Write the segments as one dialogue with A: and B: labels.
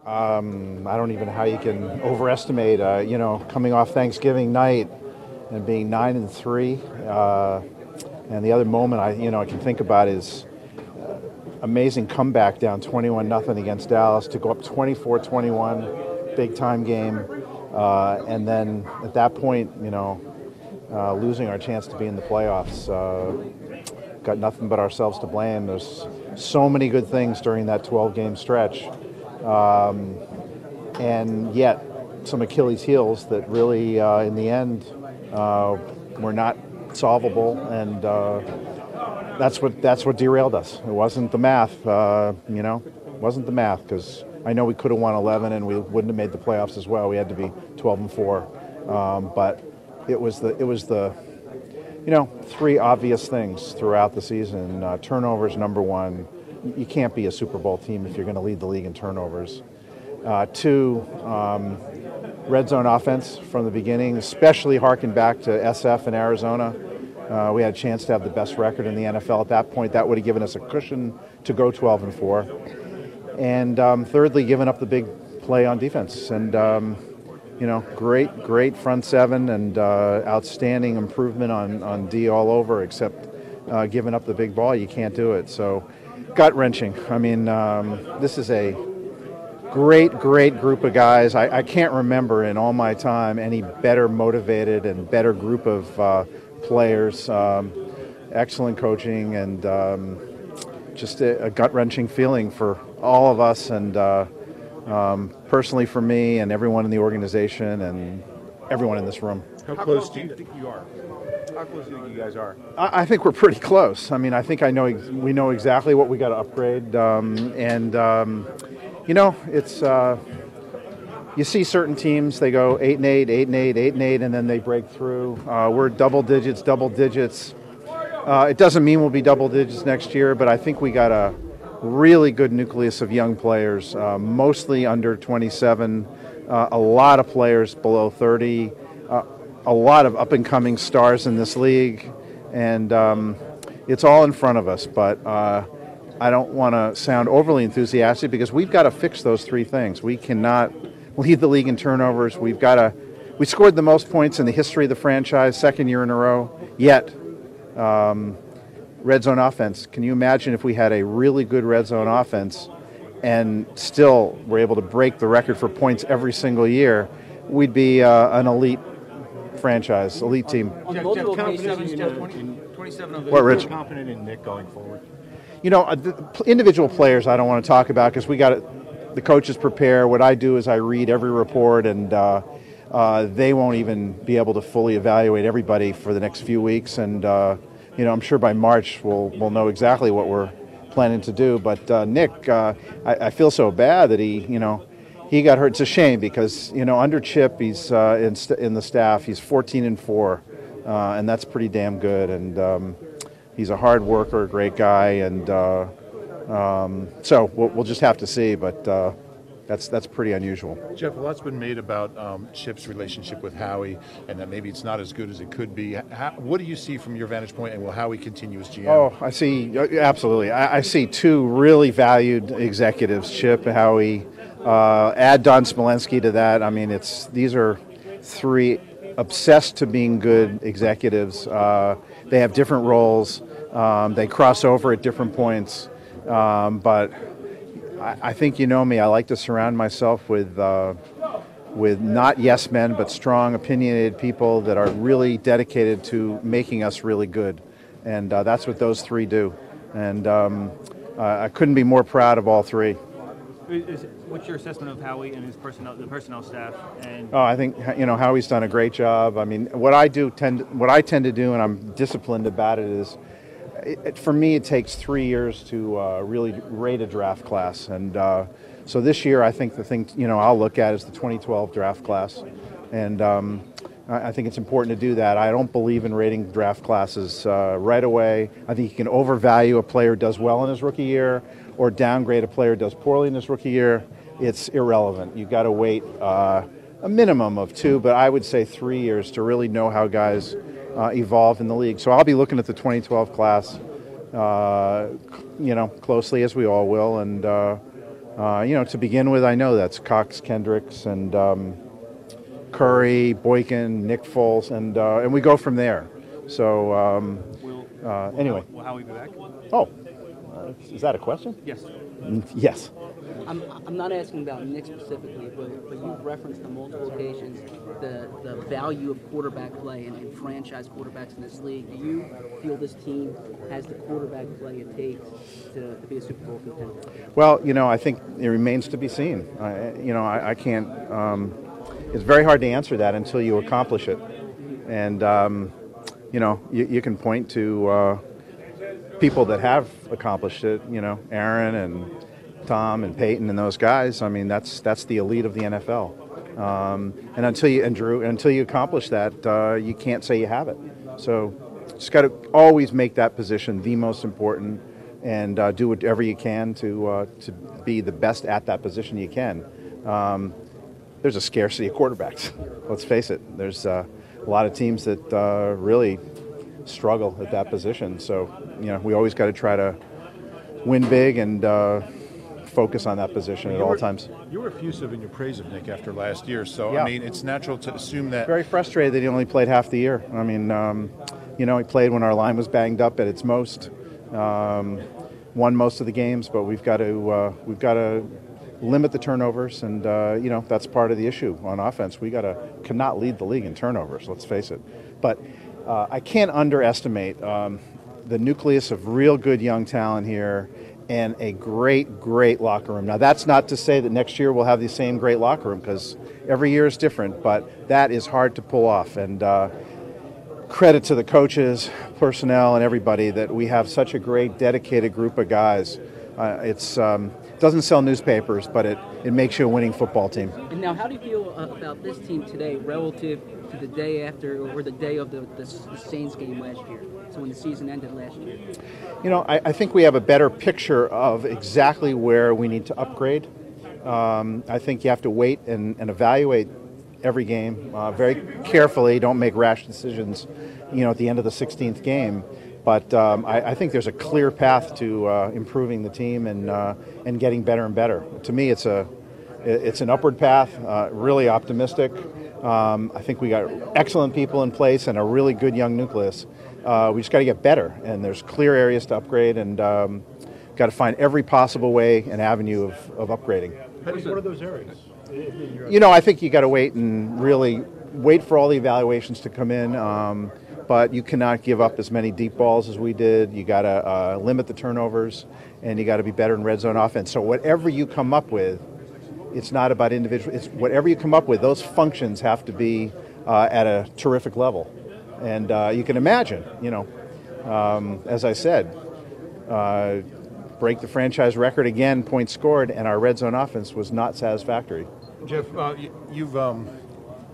A: I don't even know how you can overestimate, coming off Thanksgiving night and being 9-3. And the other moment I can think about is amazing comeback down 21-0 against Dallas to go up 24-21, big time game. And then at that point, losing our chance to be in the playoffs. Got nothing but ourselves to blame. There's so many good things during that 12-game stretch. And yet some Achilles heels that really, in the end, were not solvable, and that's what derailed us. It wasn't the math, It wasn't the math, because I know we could have won 11 and we wouldn't have made the playoffs as well. We had to be 12-4, but it was the three obvious things throughout the season. Turnovers, number one. You can't be a Super Bowl team if you're going to lead the league in turnovers. Two, red zone offense from the beginning, especially harking back to SF in Arizona. We had a chance to have the best record in the NFL at that point. That would have given us a cushion to go 12-4. And thirdly, giving up the big play on defense. And, great front seven and outstanding improvement on D all over, except giving up the big ball. You can't do it. So gut-wrenching. I mean, this is a great group of guys. I can't remember in all my time any better motivated and better group of players. Excellent coaching and just a gut-wrenching feeling for all of us, and personally for me and everyone in the organization and everyone in this room.
B: How close do you think you are? How close do you think you guys are?
A: I think we're pretty close. I mean, I think we know exactly what we got to upgrade, it's you see certain teams, they go 8-8, 8-8, 8-8, and then they break through. We're double digits. It doesn't mean we'll be double digits next year, but I think we got a really good nucleus of young players, mostly under 27, a lot of players below 30, a lot of up-and-coming stars in this league, and it's all in front of us, but I don't want to sound overly enthusiastic because we've got to fix those three things. We cannot lead the league in turnovers. We scored the most points in the history of the franchise, second year in a row, yet red zone offense. Can you imagine if we had a really good red zone offense and still were able to break the record for points every single year? We'd be an elite franchise, elite team.
B: Jeff, confident 27 of those.
A: What, Rich?
B: Confident in Nick going forward?
A: The individual players I don't want to talk about because the coaches prepare. What I do is I read every report, and they won't even be able to fully evaluate everybody for the next few weeks. And I'm sure by March we'll know exactly what we're planning to do. But Nick, I feel so bad that he got hurt. It's a shame because under Chip he's in the staff. He's 14-4, and that's pretty damn good. And he's a hard worker, a great guy, and so we'll just have to see. But that's pretty unusual.
B: Jeff, a lot's been made about Chip's relationship with Howie, and that maybe it's not as good as it could be. What do you see from your vantage point, and will Howie continue as GM? Oh,
A: I see, absolutely. I see two really valued executives, Chip, Howie. Add Don Smolenski to that. I mean, these are three obsessed to being good executives. They have different roles. They cross over at different points. But I think you know me. I like to surround myself with not yes men, but strong, opinionated people that are really dedicated to making us really good. And that's what those three do. And I couldn't be more proud of all three.
C: What's your assessment of Howie and the personnel staff?
A: I think Howie's done a great job. I mean, what I tend to do, and I'm disciplined about it, is for me it takes 3 years to really rate a draft class. And so this year I think the thing I'll look at is the 2012 draft class, and I think it's important to do that. I don't believe in rating draft classes right away. I think you can overvalue a player who does well in his rookie year, or downgrade a player who does poorly in his rookie year. It's irrelevant. You've got to wait a minimum of 2, but I would say 3 years to really know how guys evolve in the league. So I'll be looking at the 2012 class, closely, as we all will, and To begin with, I know that's Cox, Kendricks, and Curry, Boykin, Nick Foles, and we go from there. So anyway.
C: Will Howie be back?
A: Oh, is that a question?
C: Yes.
A: Yes.
D: I'm not asking about Nick specifically, but you've referenced on multiple occasions the value of quarterback play and franchise quarterbacks in this league. Do you feel this team has the quarterback play it takes to be a Super Bowl contender?
A: Well, I think it remains to be seen. I can't. It's very hard to answer that until you accomplish it. And you can point to people that have accomplished it. Aaron and Tom and Peyton and those guys. I mean, that's the elite of the NFL. And until you accomplish that, you can't say you have it. So, just got to always make that position the most important, and do whatever you can to be the best at that position you can. There's a scarcity of quarterbacks. Let's face it. There's a lot of teams that really struggle at that position. So, we always got to try to win big and focus on that position at all times.
B: You were effusive in your praise of Nick after last year, so
A: Yeah.
B: I mean, it's natural to assume that.
A: Very frustrated that he only played half the year. I mean, he played when our line was banged up at its most. Won most of the games, but we've got to limit the turnovers, and that's part of the issue on offense. We cannot lead the league in turnovers. Let's face it. But I can't underestimate the nucleus of real good young talent here, and a great, great locker room. Now, that's not to say that next year we'll have the same great locker room, because every year is different, but that is hard to pull off. And credit to the coaches, personnel, and everybody that we have such a great, dedicated group of guys. It doesn't sell newspapers, but it makes you a winning football team.
D: And now, how do you feel about this team today relative to the day after or the day of the Saints game last year? So when the season ended last year.
A: I think we have a better picture of exactly where we need to upgrade. I think you have to wait and evaluate every game very carefully. Don't make rash decisions, at the end of the 16th game. But I think there's a clear path to improving the team and getting better and better. To me, it's an upward path. Really optimistic. I think we got excellent people in place and a really good young nucleus. We just got to get better, and there's clear areas to upgrade, and got to find every possible way and avenue of upgrading.
B: What are those areas?
A: I think you got to wait and really wait for all the evaluations to come in. But you cannot give up as many deep balls as we did. You got to limit the turnovers, and you got to be better in red zone offense. So whatever you come up with, it's not about individual. It's whatever you come up with. Those functions have to be at a terrific level, and you can imagine. As I said, break the franchise record again, points scored, and our red zone offense was not satisfactory.
B: Jeff, you've.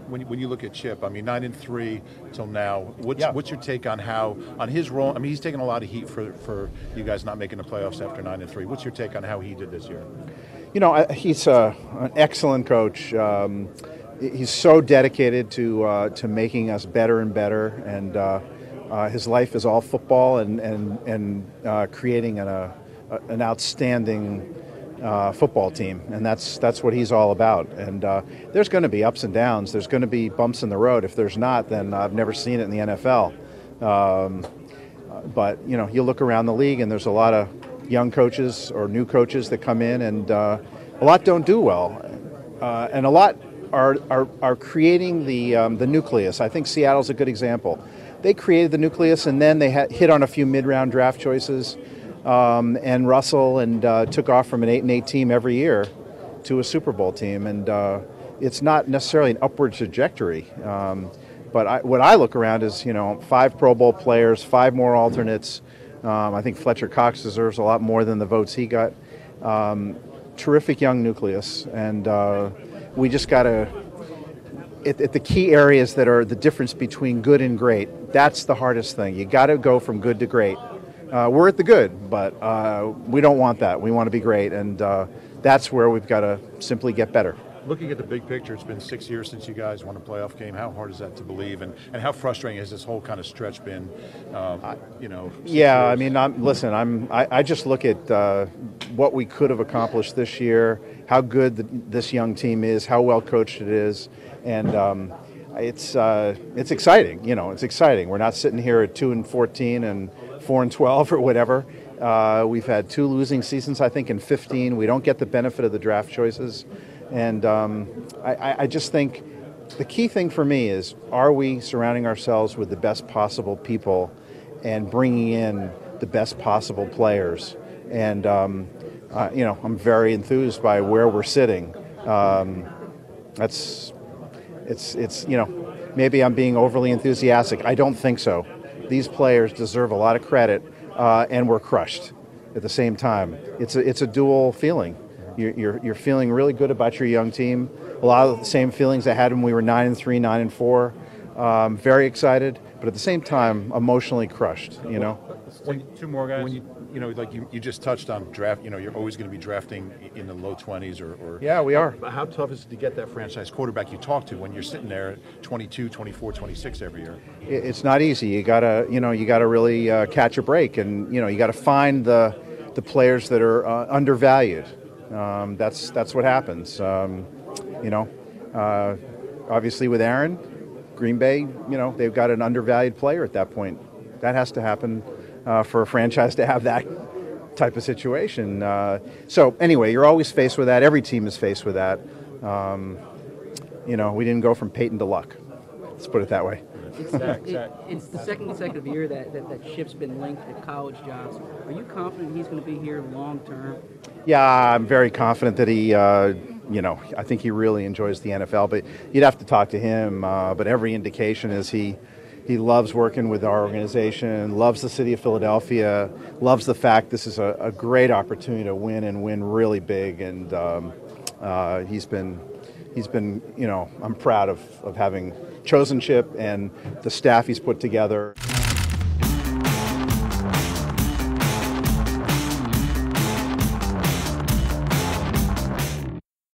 B: When you look at Chip, 9-3 till now. What's your take on his role? He's taken a lot of heat for you guys not making the playoffs after 9-3. What's your take on how he did this year?
A: He's an excellent coach. He's so dedicated to making us better and better, and his life is all football and creating an outstanding football team, and that's what he's all about. And there's going to be ups and downs. There's going to be bumps in the road. If there's not, then I've never seen it in the NFL. But you look around the league, and there's a lot of young coaches or new coaches that come in, and a lot don't do well, and a lot are creating the nucleus. I think Seattle's a good example. They created the nucleus, and then they hit on a few mid-round draft choices. And Russell took off from an 8-8 team every year to a Super Bowl team, and it's not necessarily an upward trajectory. But what I look around is 5 Pro Bowl players, 5 more alternates. I think Fletcher Cox deserves a lot more than the votes he got. Terrific young nucleus, and we just got to. At the key areas that are the difference between good and great, that's the hardest thing. You got to go from good to great. We're at the good, but we don't want that. We want to be great, and that's where we've got to simply get better.
B: Looking at the big picture, it's been 6 years since you guys won a playoff game. How hard is that to believe, and how frustrating has this whole kind of stretch been? You know.
A: Yeah,
B: years?
A: I mean, I just look at what we could have accomplished this year, how good this young team is, how well coached it is, and it's exciting. You know, it's exciting. We're not sitting here at 2-14 and 4-12 or whatever. We've had 2 losing seasons, I think, in 15. We don't get the benefit of the draft choices. And I just think the key thing for me is, are we surrounding ourselves with the best possible people and bringing in the best possible players? And, you know, I'm very enthused by where we're sitting. It's, you know, maybe I'm being overly enthusiastic. I don't think so. These players deserve a lot of credit. And we're crushed at the same time. It's a dual feeling. You're feeling really good about your young team. A lot of the same feelings I had when we were 9-3, 9-4. Very excited, but at the same time, emotionally crushed. You know.
C: Two more guys.
B: When you know, like you just touched on draft. You know, you're always going to be drafting in the low 20s or.
A: Yeah, we are.
B: But how tough is it to get that franchise quarterback you talk to when you're sitting there at 22, 24, 26 every year?
A: It's not easy. You gotta really catch a break, and you gotta find the players that are undervalued. That's what happens. Obviously with Aaron, Green Bay, they've got an undervalued player at that point. That has to happen for a franchise to have that type of situation. So anyway, you're always faced with that. Every team is faced with that. We didn't go from Peyton to Luck. Let's put it that way.
D: It's the second consecutive year that Chip's been linked to college jobs. Are you confident he's going to be here long term?
A: Yeah, I'm very confident that he, I think he really enjoys the NFL. But you'd have to talk to him. But every indication is he loves working with our organization, loves the city of Philadelphia, loves the fact this is a great opportunity to win and win really big. And he's been, I'm proud of having chosen Chip and the staff he's put together.